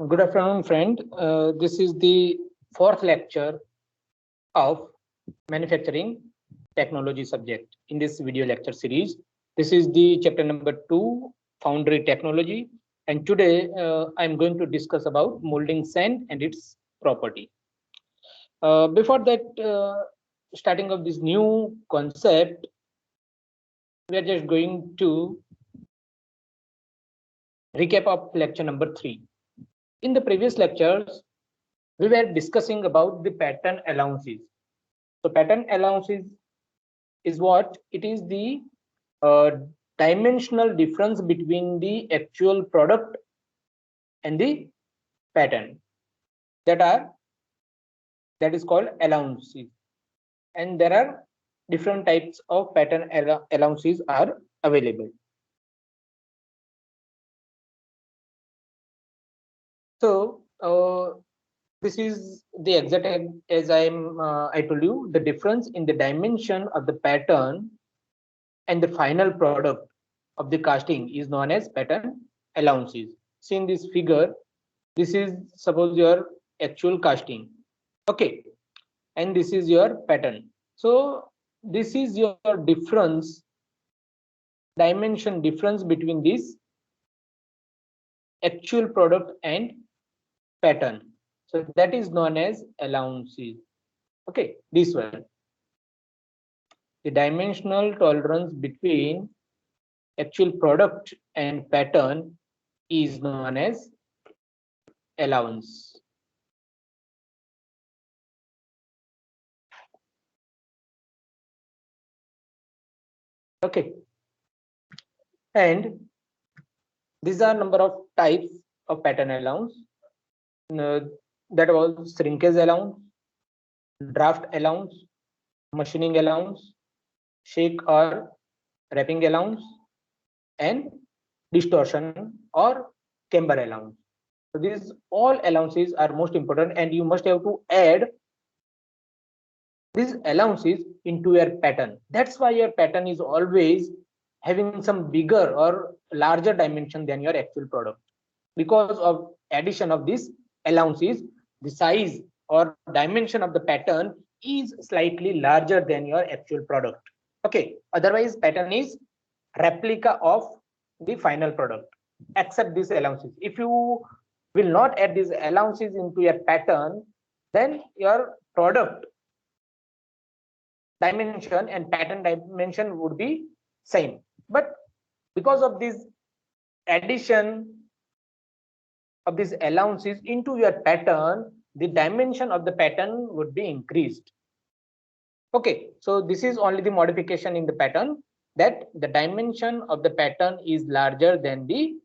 Good afternoon, friend. This is the fourth lecture of manufacturing technology subject in this video lecture series. This is the chapter number 2, foundry technology. And today I'm going to discuss about molding sand and its property. Before that, starting of this new concept, we are just going to recap of lecture number 3. In the previous lectures, we were discussing about the pattern allowances. So pattern allowances is what? It is the uh, dimensional difference between the actual product and the pattern that is called allowances. And there are different types of pattern allowances are available. So this is the exact as I told you, the difference in the dimension of the pattern and the final product of the casting is known as pattern allowances. See in this figure, this is suppose your actual casting, okay, and this is your pattern. So this is your difference, dimension difference between this actual product and pattern. So that is known as allowances. Okay, this one, the dimensional tolerance between actual product and pattern is known as allowance. Okay, and these are number of types of pattern allowance. Uh, that was shrinkage allowance, draft allowance, machining allowance, shake or wrapping allowance, and distortion or camber allowance. So these all allowances are most important, and you must have to add these allowances into your pattern. That's why your pattern is always having some bigger or larger dimension than your actual product. Because of addition of these allowances, the size or dimension of the pattern is slightly larger than your actual product. Okay, otherwise pattern is replica of the final product except these allowances. If you will not add these allowances into your pattern, then your product dimension and pattern dimension would be same. But because of this addition of these allowances into your pattern, the dimension of the pattern would be increased. Okay, so this is only the modification in the pattern, that the dimension of the pattern is larger than the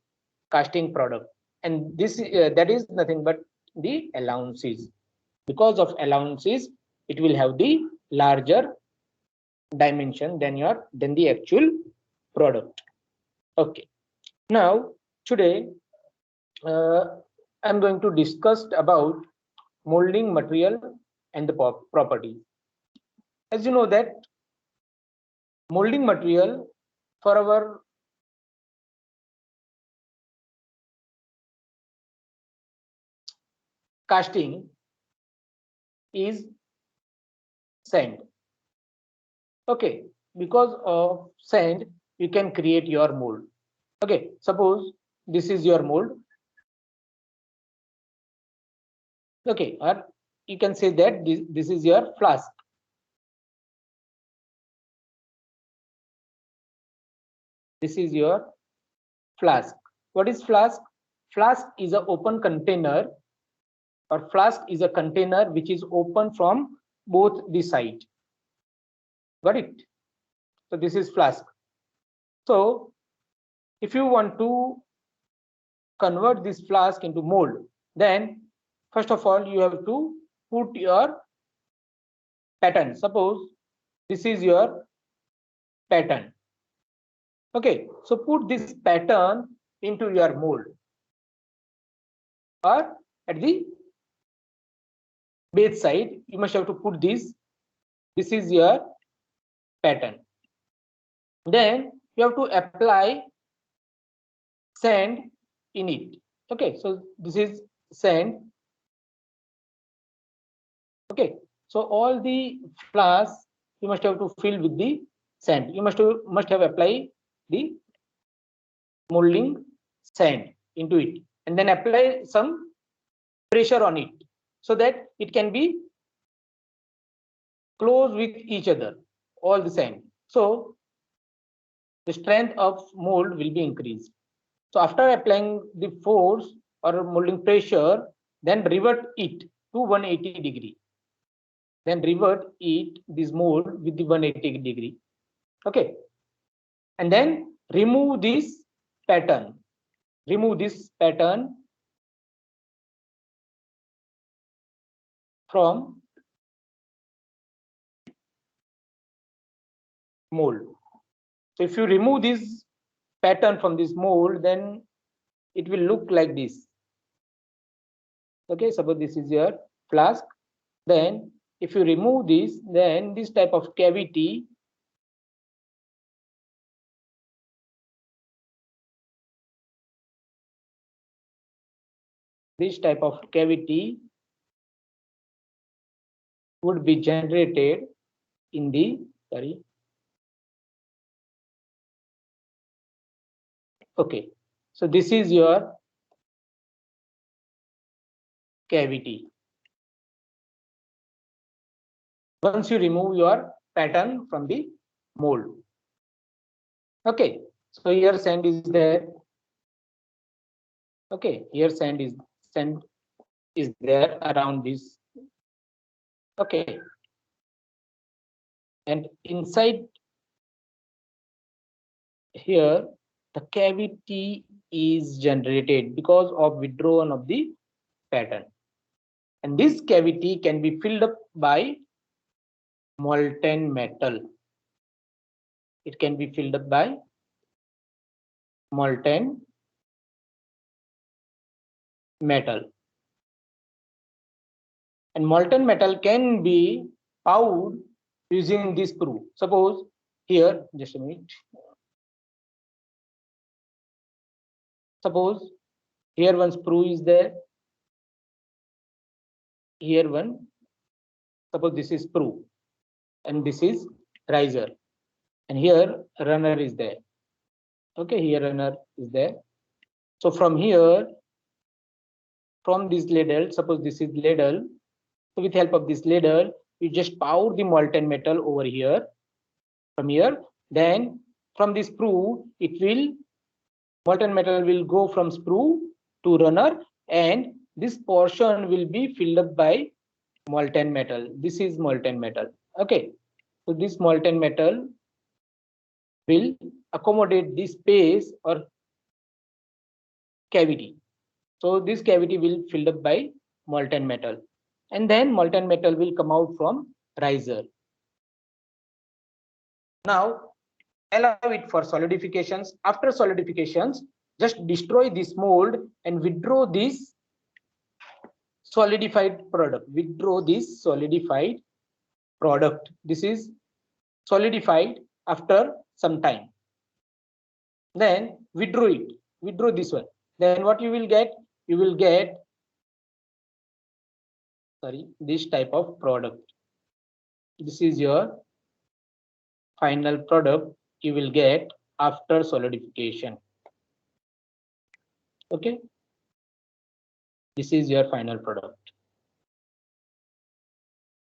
casting product, and this that is nothing but the allowances. Because of allowances, it will have the larger dimension than the actual product. Okay, now today uh, I'm going to discuss about molding material and the properties. As you know that molding material for our casting is sand. Okay, because of sand you can create your mold. Okay, suppose this is your mold. Okay, or you can say that this is your flask. This is your flask. What is flask? Flask is an open container, or flask is a container which is open from both the side. Got it? So this is flask. So if you want to convert this flask into mold, then first of all you have to put your pattern. Suppose this is your pattern. Okay, so put this pattern into your mold, or at the base side you must have to put this is your pattern. Then you have to apply sand in it. Okay, so this is sand. Okay, so all the flasks you must have to fill with the sand. You must have applied the molding sand into it, and then apply some pressure on it so that it can be close with each other, all the sand. So the strength of mold will be increased. So after applying the force or molding pressure, then revert it to 180 degree. Then revert it this mold with the 180 degree. Okay, and then remove this pattern. Remove this pattern from mold. So if you remove this pattern from this mold, then it will look like this. Okay, suppose this is your flask. Then if you remove this, then this type of cavity would be generated in the okay, so this is your cavity. Once you remove your pattern from the mold. Okay, so here sand is there. Okay, here sand is there around this. Okay, and inside here the cavity is generated because of withdrawal of the pattern, and this cavity can be filled up by molten metal. It can be filled up by molten metal, and molten metal can be powdered using this sprue. Suppose here, just a minute. Suppose here one sprue is there. Here one. Suppose this is sprue, and this is riser, and here runner is there. Okay, here runner is there. So from here, from this ladle, suppose this is ladle. So with help of this ladle, you just pour the molten metal over here. From here, then from this sprue, molten metal will go from sprue to runner, and this portion will be filled up by molten metal. This is molten metal. Okay, so this molten metal will accommodate this space or cavity. So this cavity will filled up by molten metal, and then molten metal will come out from riser. Now allow it for solidifications. After solidifications, just destroy this mold and withdraw this solidified product. Withdraw this solidified product. This is solidified after some time. Then withdraw it. Withdraw this one. Then what you will get? You will get this type of product. This is your final product you will get after solidification. Okay, this is your final product.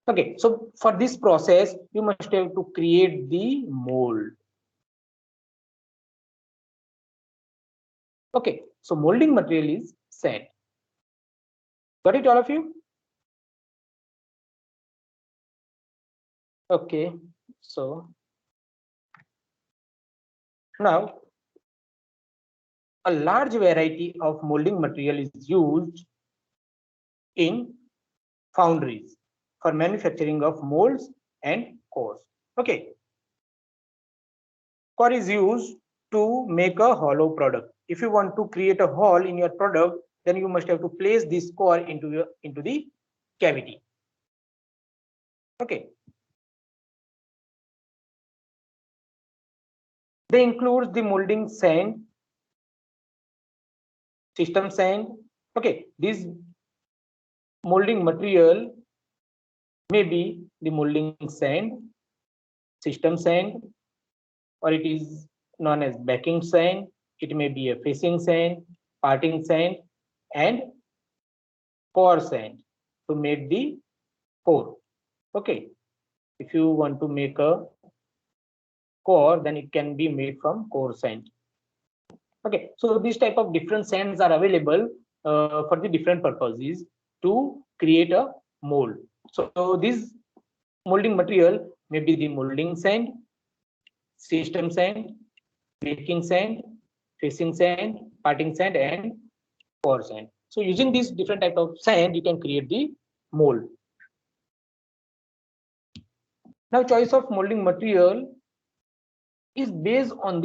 Okay, so for this process you must have to create the mold. Okay, so molding material is sand. Got it, all of you? Okay, so now a large variety of molding material is used in foundries for manufacturing of molds and cores. Okay, core is used to make a hollow product. If you want to create a hole in your product, then you must have to place this core into the cavity. Okay, they include the molding sand, system sand, Okay, this molding material may be the molding sand, system sand, or it is known as backing sand. It may be a facing sand, parting sand, and core sand to make the core. Okay, if you want to make a core, then it can be made from core sand. Okay, so these type of different sands are available for the different purposes to create a mold. So this molding material may be the molding sand, system sand, baking sand, facing sand, parting sand, and core sand. So using these different type of sand, you can create the mold. Now choice of molding material is based on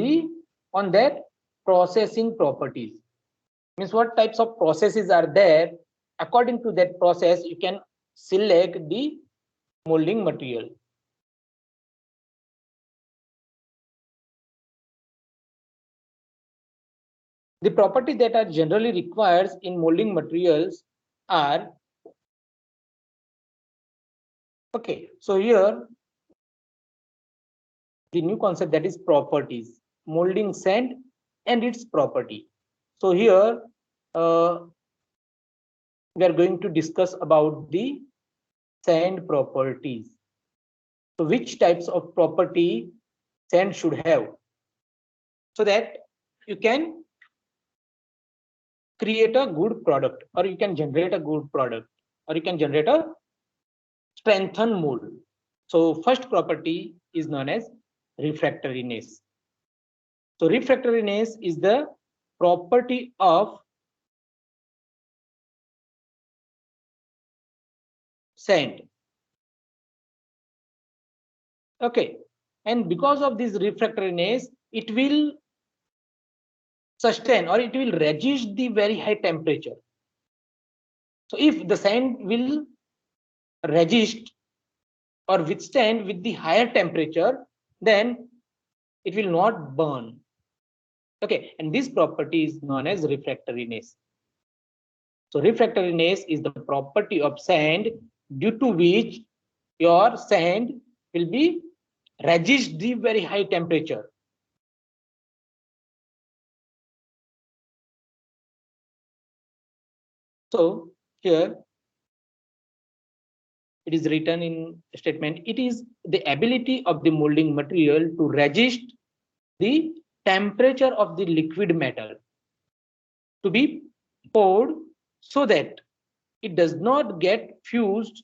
their processing properties. Means what types of processes are there. According to that process, you can select the molding material. The properties that are generally required in molding materials are, okay, so here the new concept, that is properties, molding sand and its property. So here we are going to discuss about the sand properties. So which types of property sand should have, so that you can create a good product, or you can generate a good product, or you can generate a strengthened mold. So first property is known as refractoriness. So refractoriness is the property of sand. Okay, and because of this refractoriness, it will sustain, or it will resist the very high temperature. So if the sand will resist or withstand with the higher temperature, then it will not burn. Okay, and this property is known as refractoriness. So refractoriness is the property of sand due to which your sand will be resist the very high temperature. So here it is written in statement, it is the ability of the molding material to resist the temperature of the liquid metal to be poured, so that it does not get fused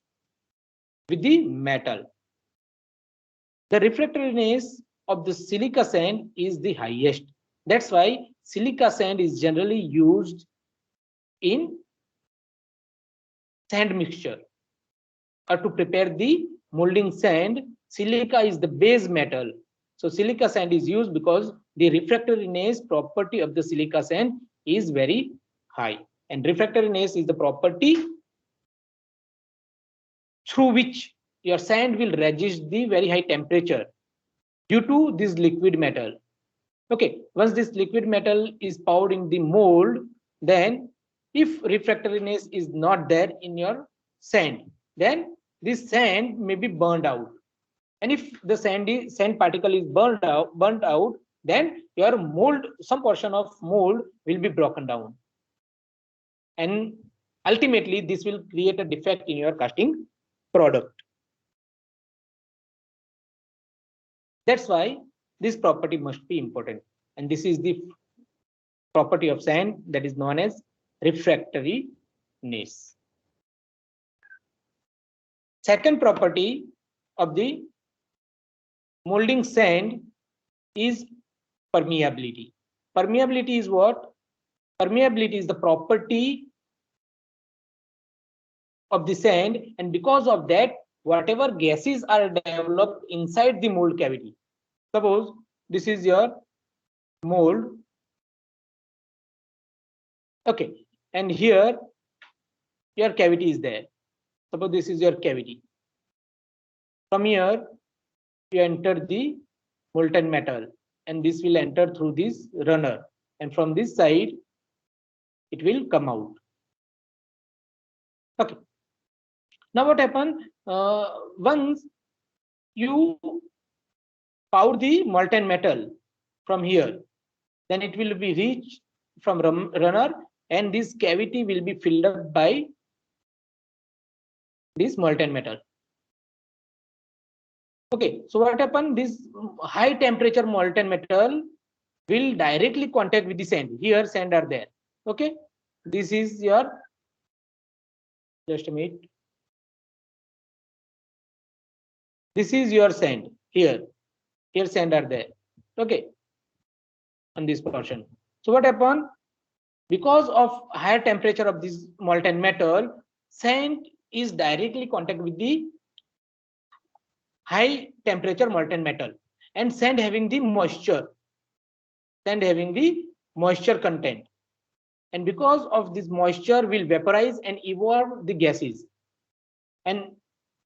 with the metal. The refractoriness of the silica sand is the highest. That's why silica sand is generally used in sand mixture, or to prepare the molding sand. Silica is the base metal, so silica sand is used because the refractoriness property of the silica sand is very high, and refractoriness is the property through which your sand will resist the very high temperature due to this liquid metal. Okay, once this liquid metal is poured in the mold, then if refractoriness is not there in your sand, then this sand may be burned out. And if the sand particle is burnt out, then your mold, some portion of mold will be broken down. And ultimately, this will create a defect in your casting product. That's why this property must be important. And this is the property of sand that is known as refractoriness. Second property of the molding sand is permeability. Permeability is what? Permeability is the property of the sand, and because of that, whatever gases are developed inside the mold cavity. Suppose this is your mold. Okay, and here your cavity is there. Suppose this is your cavity. From here, you enter the molten metal, and this will enter through this runner, and from this side it will come out. Okay. Now what happened? Once you pour the molten metal from here, then it will be reached from runner, and this cavity will be filled up by this molten metal. Okay, so what happened? This high temperature molten metal will directly contact with the sand. Here sand are there. Okay, this is your, just a minute. This is your sand here. Here sand are there. Okay, on this portion. So what happened? Because of higher temperature of this molten metal, sand is directly contact with the high temperature molten metal, and sand having the moisture, content, and because of this moisture will vaporize and evolve the gases, and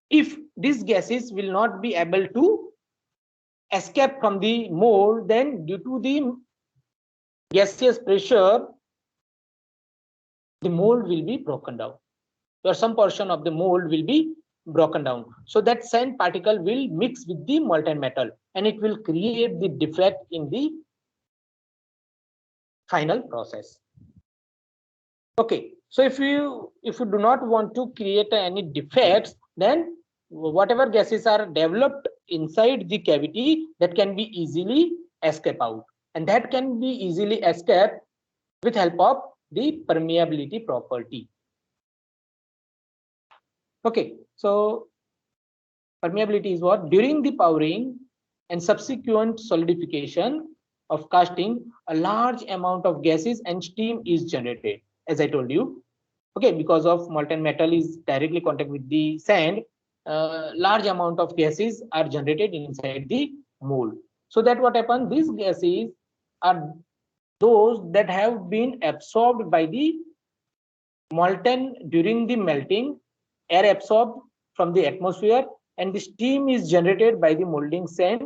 if these gases will not be able to escape from the mold, then due to the gaseous pressure the mold will be broken down, or some portion of the mold will be broken down. So that sand particle will mix with the molten metal, and it will create the defect in the final process. Okay, so if you do not want to create any defects, then whatever gases are developed inside the cavity, that can be easily escape out, and that can be easily escape with help of the permeability property. Okay, so permeability is what? During the powering and subsequent solidification of casting, a large amount of gases and steam is generated, as I told you. Okay, because of molten metal is directly contact with the sand, large amount of gases are generated inside the mold. So that what happens? These gases are those that have been absorbed by the molten during the melting, air absorbed from the atmosphere, and the steam is generated by the molding sand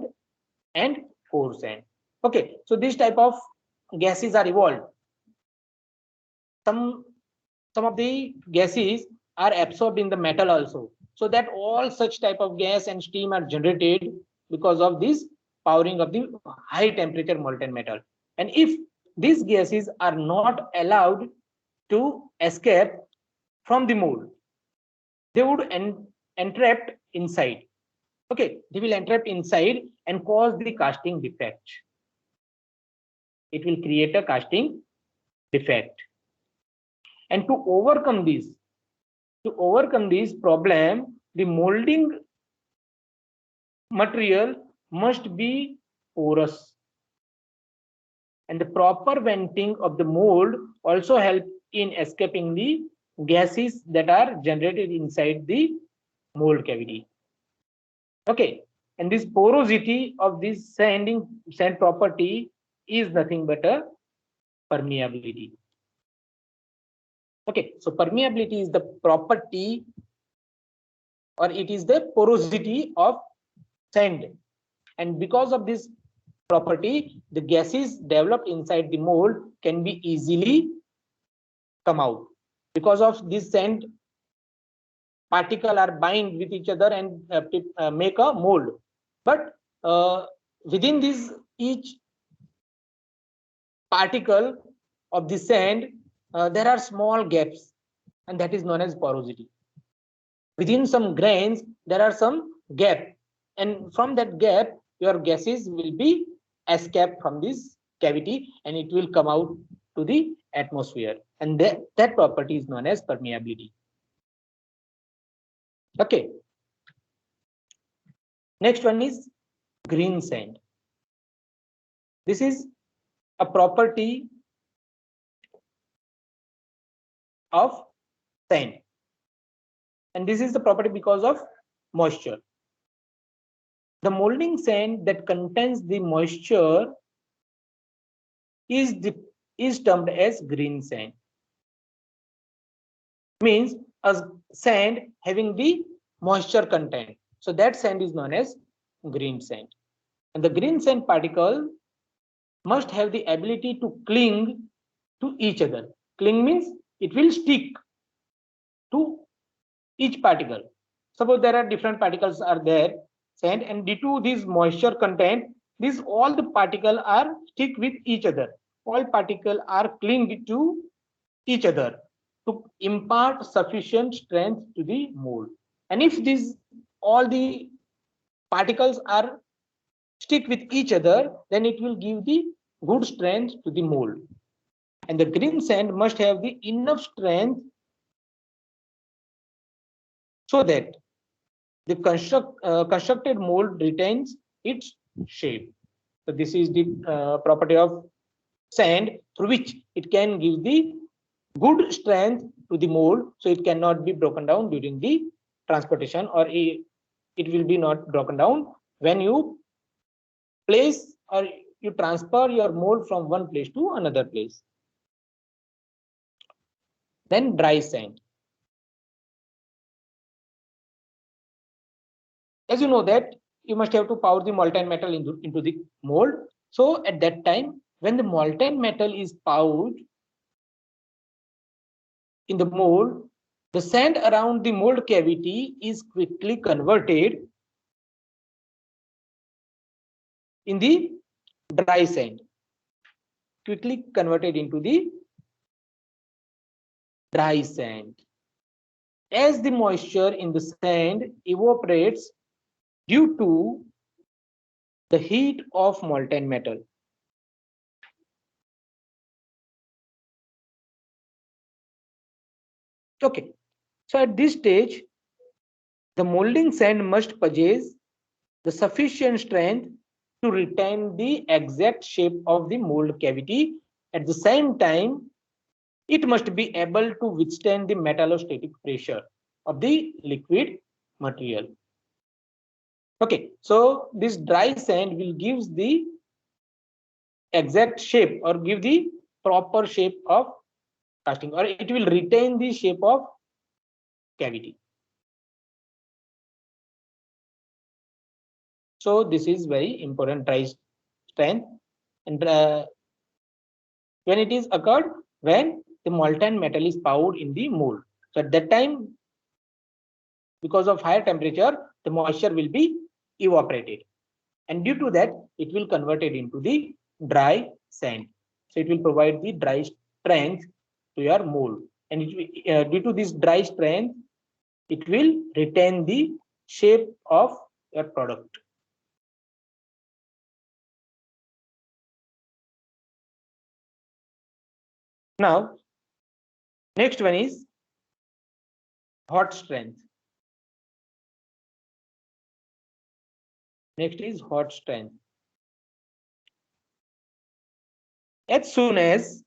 and core sand. Okay, so this type of gases are evolved. Some of the gases are absorbed in the metal also, so that all such type of gas and steam are generated because of this powering of the high temperature molten metal. And if these gases are not allowed to escape from the mold, they would entrap inside. Okay, they will entrap inside and cause the casting defect. It will create a casting defect. And to overcome this problem, the molding material must be porous, and the proper venting of the mold also help in escaping the gases that are generated inside the mold cavity. Okay, and this porosity of this sand property is nothing but a permeability. Okay, so permeability is the property, or it is the porosity of sand, and because of this property, the gases developed inside the mold can be easily come out, because of this sand particle are bind with each other and make a mold. But within this each particle of the sand, there are small gaps, and that is known as porosity. Within some grains there are some gap, and from that gap your gases will be escaped from this cavity, and it will come out to the atmosphere, and that property is known as permeability. Okay, next one is green sand. This is a property of sand, and this is the property because of moisture. The molding sand that contains the moisture is termed as green sand. Means a sand having the moisture content, so that sand is known as green sand. And the green sand particle must have the ability to cling to each other. Cling means it will stick to each particle. Suppose there are different particles are there, sand, and due to this moisture content, these all the particle are stick with each other. All particle are cling to each other to impart sufficient strength to the mold. And if these all the particles are stick with each other, then it will give the good strength to the mold. And the green sand must have the enough strength so that the constructed mold retains its shape. So this is the property of sand through which it can give the good strength to the mold, so it cannot be broken down during the transportation, or it will be not broken down when you place or you transfer your mold from one place to another place. Then dry sand. As you know that you must have to pour the molten metal into the mold. So at that time, when the molten metal is poured in the mold, the sand around the mold cavity is quickly converted in the dry sand, quickly converted into the dry sand. As the moisture in the sand evaporates due to the heat of molten metal. Okay, so at this stage, the molding sand must possess the sufficient strength to retain the exact shape of the mold cavity. At the same time, it must be able to withstand the metallostatic pressure of the liquid material. Okay, so this dry sand will give the exact shape or give the proper shape of casting, or it will retain the shape of cavity. So this is very important, dry strength. And when it is occurred, when the molten metal is poured in the mold. So at that time, because of higher temperature, the moisture will be evaporated. And due to that, it will convert it into the dry sand. So it will provide the dry strength to your mold. And due to this dry strength, it will retain the shape of your product. Now, next one is hot strength. Next is hot strength. As soon as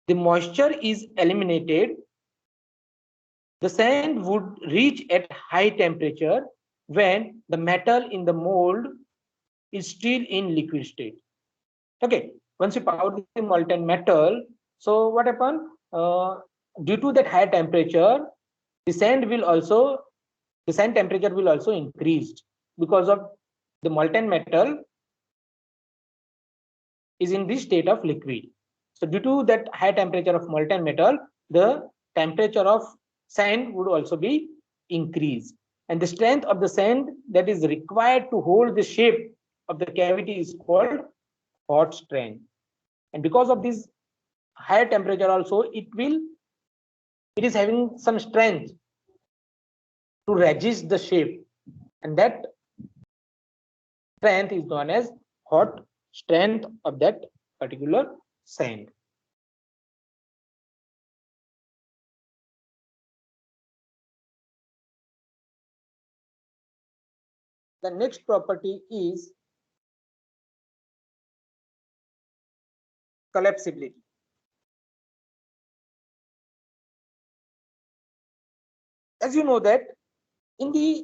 the moisture is eliminated, the sand would reach at high temperature when the metal in the mold is still in liquid state. Okay, once you power the molten metal, so what happened? Due to that high temperature, the sand will also, the sand temperature will also increase because of the molten metal is in this state of liquid. So due to that high temperature of molten metal, the temperature of sand would also be increased. And the strength of the sand that is required to hold the shape of the cavity is called hot strength. And because of this higher temperature also, it is having some strength to resist the shape. And that strength is known as hot strength of that particular sand. The next property is collapsibility. As you know that in the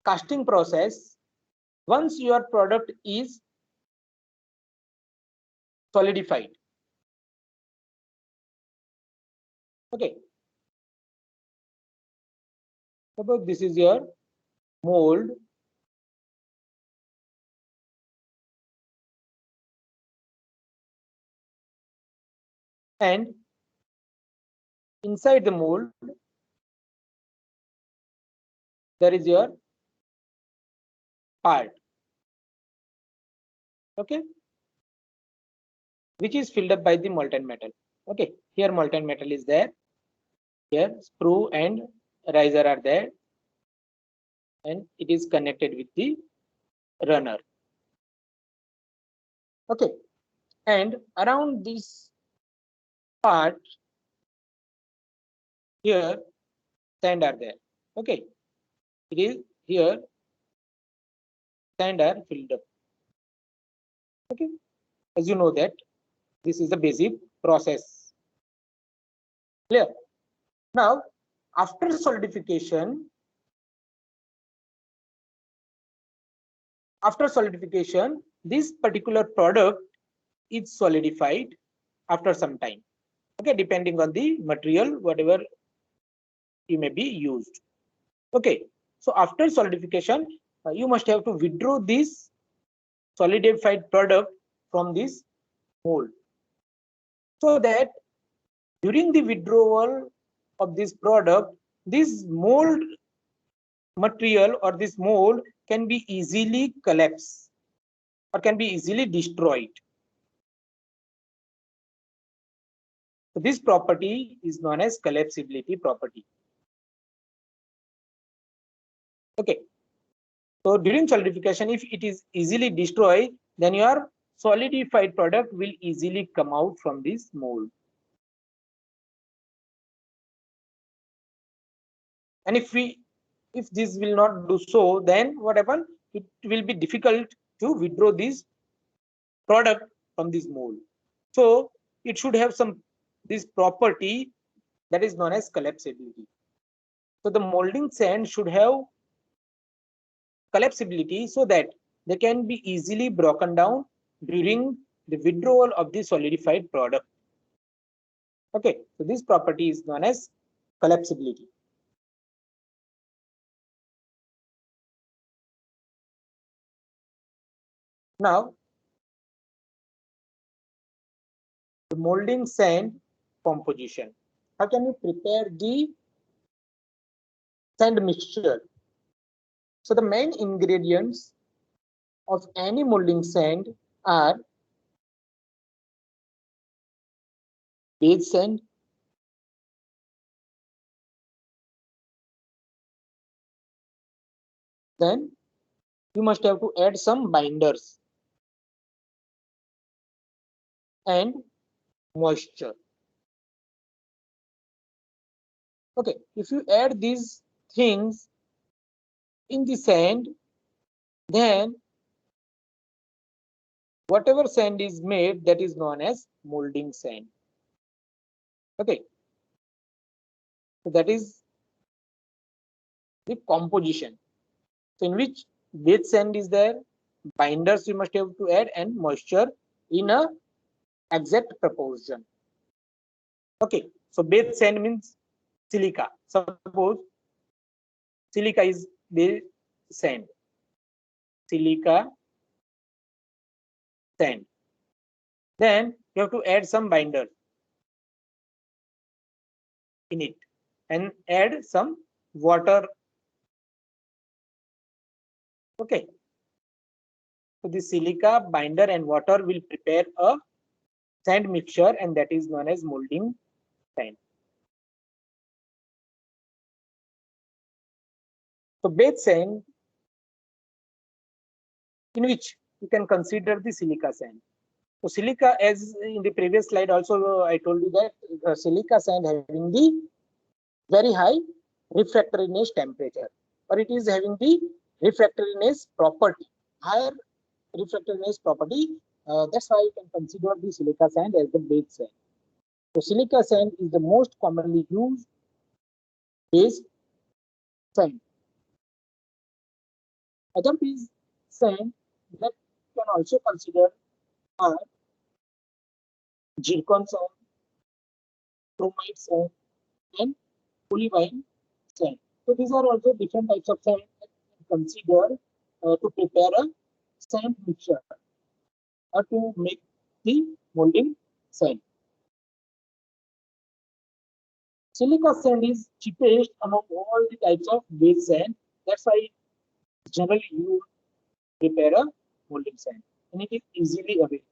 casting process, once your product is solidified, okay, suppose this is your mold, and inside the mold, there is your part, okay, which is filled up by the molten metal. Okay, here molten metal is there. Here sprue and riser are there, and it is connected with the runner. Okay, and around this part here sand are there. Okay, it is here sand are filled up. Okay, as you know that this is the basic process. Clear? Now, after solidification, this particular product is solidified after some time. Okay, depending on the material, whatever you may be used. Okay, so after solidification, you must have to withdraw this solidified product from this mold, so that during the withdrawal of this product, this mold material or this mold can be easily collapsed or can be easily destroyed. So this property is known as collapsibility property. Okay. So during solidification, if it is easily destroyed, then your solidified product will easily come out from this mold. And if this will not do so, then what happens? It will be difficult to withdraw this product from this mold. So it should have this property that is known as collapsibility. So the molding sand should have collapsibility so that they can be easily broken down during the withdrawal of the solidified product. Okay, so this property is known as collapsibility. Now, the molding sand composition. How can you prepare the sand mixture? So the main ingredients of any molding sand are beige sand, then you must have to add some binders and moisture. Okay, if you add these things in the sand, then whatever sand is made, that is known as molding sand. Okay, so that is the composition. So in which beige sand is there, binders you must have to add, and moisture in a exact proportion. Okay, so beige sand means silica. Suppose silica is beige sand. Silica sand. Then you have to add some binder in it and add some water. Okay. So the silica, binder, and water will prepare a sand mixture, and that is known as molding sand. So beige sand, in which you can consider the silica sand. So silica, as in the previous slide also I told you that silica sand having the very high refractoriness temperature, or it is having the refractoriness property, higher refractoriness property. That's why you can consider the silica sand as the beige sand. So silica sand is the most commonly used beige sand. Other beige sand that you can also consider are zircon sand, chromite sand, and olivine sand. So these are also different types of sand that you can consider to prepare a sand mixture or to make the molding sand. Silica sand is cheapest among all the types of base sand. That's why generally you prepare a molding sand, and it is easily available.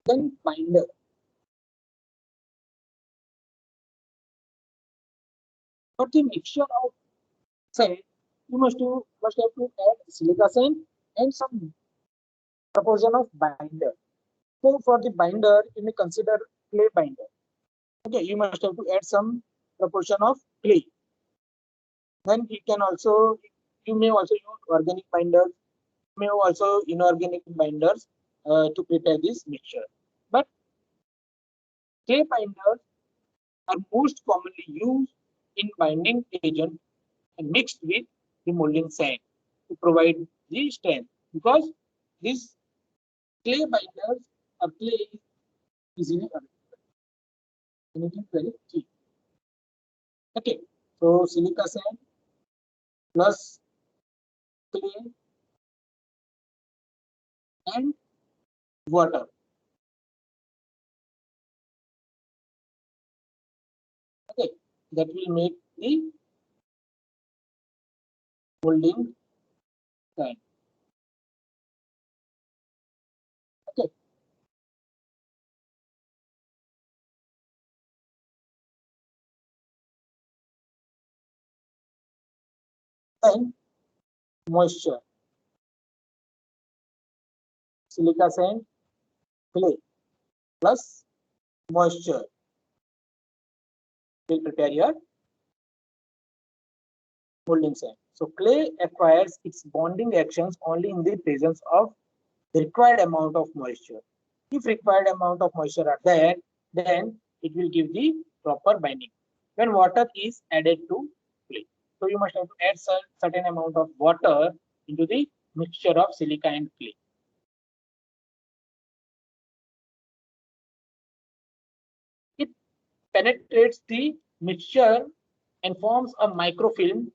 Then binder. For the mixture of sand, you must have to add silica sand and some proportion of binder. So for the binder, you may consider clay binder. Okay, you must have to add some proportion of clay. Then you may also use organic binders, may also inorganic binders to prepare this mixture. But clay binders are most commonly used in binding agent and mixed with the molding sand to provide the strength, because these clay binders are clay is easily available and it is very cheap. Okay, so silica sand plus clay and water. Okay, that will make the molding sand. Okay, then moisture, silica sand, clay plus moisture will prepare your molding sand. So clay acquires its bonding actions only in the presence of the required amount of moisture. If required amount of moisture are there, then it will give the proper binding. When water is added to clay, so you must have to add certain amount of water into the mixture of silica and clay. It penetrates the mixture and forms a microfilm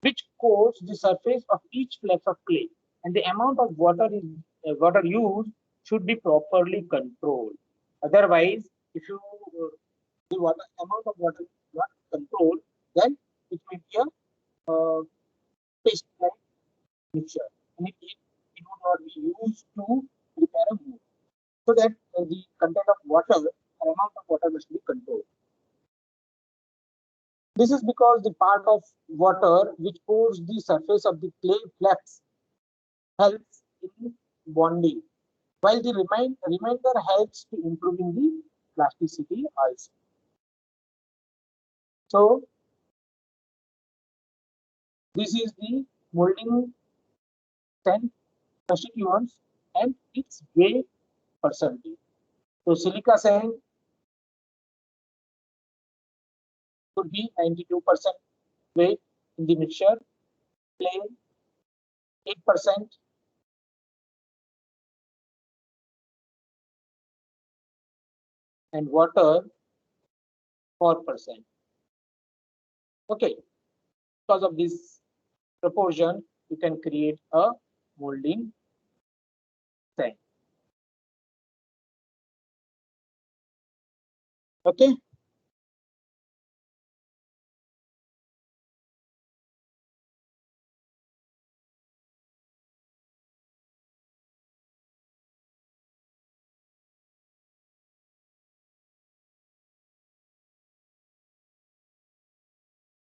which coats the surface of each flex of clay, and the amount of water used should be properly controlled. Otherwise, if you the water amount of water is not controlled, then it may be a paste-like mixture, and it would not be used to prepare a mold. So that the content of water or amount of water must be controlled. This is because the part of water which coats the surface of the clay flex helps in bonding, while the remainder helps to improving the plasticity also. So this is the molding sand constituents and its weight percentage. So silica sand could be 92% weight in the mixture, clay 8%, and water 4%. Okay, because of this proportion, you can create a molding sand. Okay.